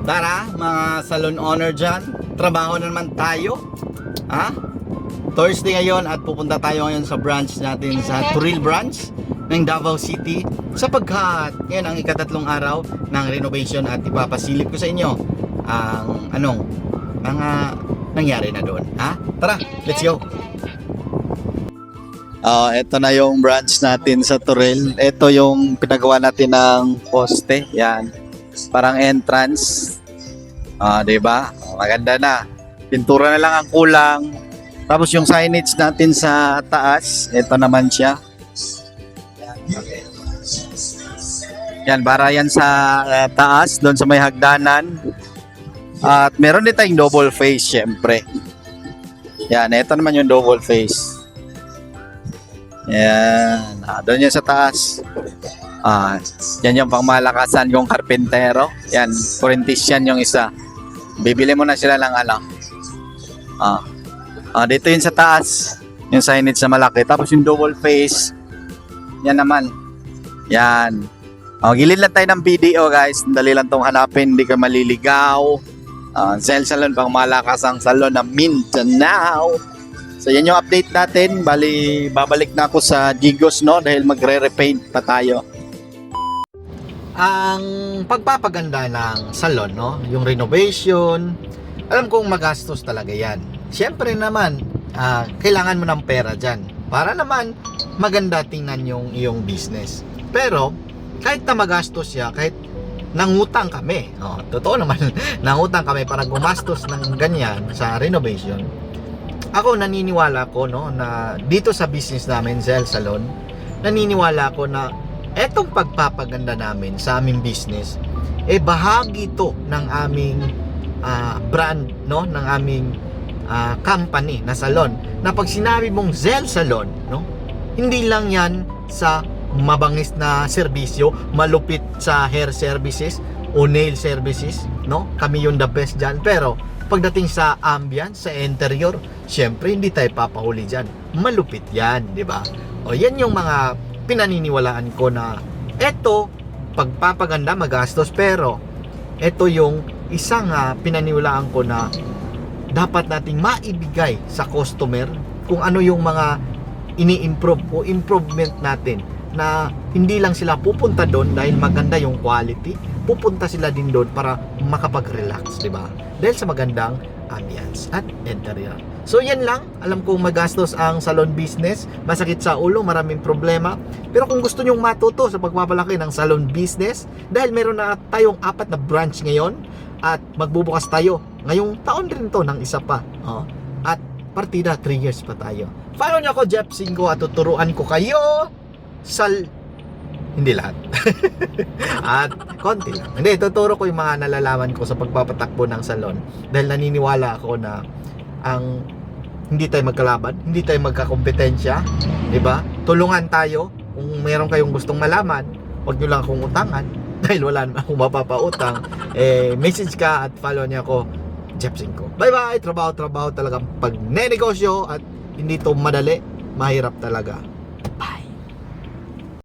Tara mga salon owner dyan, trabaho na naman tayo. Ha? Thursday ngayon at pupunta tayo ngayon sa branch natin sa Turil branch ng Davao City sapagkat ngayon ang ikatatlong araw ng renovation at ipapasilip ko sa inyo ang mga nangyari na doon. Ha? Tara, let's go! Ito na yung branch natin sa Turil. Ito yung pinagawa natin ng poste. Yan. Parang entrance. Diba? Maganda na. Pintura na lang ang kulang. Tapos yung signage natin sa taas, ito naman siya. Yan, para yan sa taas, doon sa may hagdanan. At meron din tayong double face, syempre. Yan, ito naman yung double face. Yan, doon yan sa taas. Yan yung pangmalakasan yung karpentero. Yan, Corinthian yung isa. Bibili mo na sila ng dito yun sa taas. Yung signage na malaki. Tapos yung double face. Yan naman. Yan. Gilid lang tayo ng BDO guys. Dali lang tong hanapin. Hindi ka maliligaw. Cell salon, pangmalakasang salon na Mindanao. So yan yung update natin. Bali, babalik na ako sa Gigos, no? Dahil magre-repaint pa tayo. Ang pagpapaganda ng salon, no? Yung renovation, alam kong magastos talaga yan. Siyempre naman, kailangan mo ng pera dyan para naman maganda tingnan yung iyong business. Pero, kahit na magastos siya, kahit nangutang kami, totoo naman, nangutang kami para gumastos ng ganyan sa renovation. Ako naniniwala ko, no, na dito sa business namin, Zell Salon, naniniwala ko na etong pagpapaganda namin sa aming business, bahagi to ng aming brand, no, ng aming company na salon. Na pag sinabi mong Zell Salon, no, hindi lang yan sa mabangis na serbisyo, malupit sa hair services o nail services, no, kami yung the best dyan. Pero pagdating sa ambience, sa interior, syempre hindi tayo papahuli dyan. Malupit yan, di ba? O yan yung mga pinaniniwalaan ko na eto, pagpapaganda magastos, pero eto yung isang pinaniniwalaan ko na dapat nating maibigay sa customer kung ano yung mga ini-improve o improvement natin, na hindi lang sila pupunta doon dahil maganda yung quality, pupunta sila din doon para makapag-relax, di ba? Dahil sa magandang ambience at interior. So yan lang, alam kong magastos ang salon business, masakit sa ulo, maraming problema. Pero kung gusto nyong matuto sa pagpapalaki ng salon business, dahil meron na tayong 4 na branch ngayon at magbubukas tayo ngayong taon rin to ng isa pa, at partida 3 years pa tayo. Follow nyo ako, Jeff Singgo, at tuturuan ko kayo hindi lahat at konti lang. Hindi, tuturo ko yung mga nalalaman ko sa pagpapatakbo ng salon, dahil naniniwala ako na ang hindi tayo magkalaban, hindi tayo magkakompetensya, diba? Tulungan tayo. Kung meron kayong gustong malaman, huwag nyo lang akong utangan dahil wala naman akong mapapautang. Message ka at follow niya ako, Jeff Singgo. Bye bye. Trabaho talagang pag nenegosyo, at hindi to madali, mahirap talaga.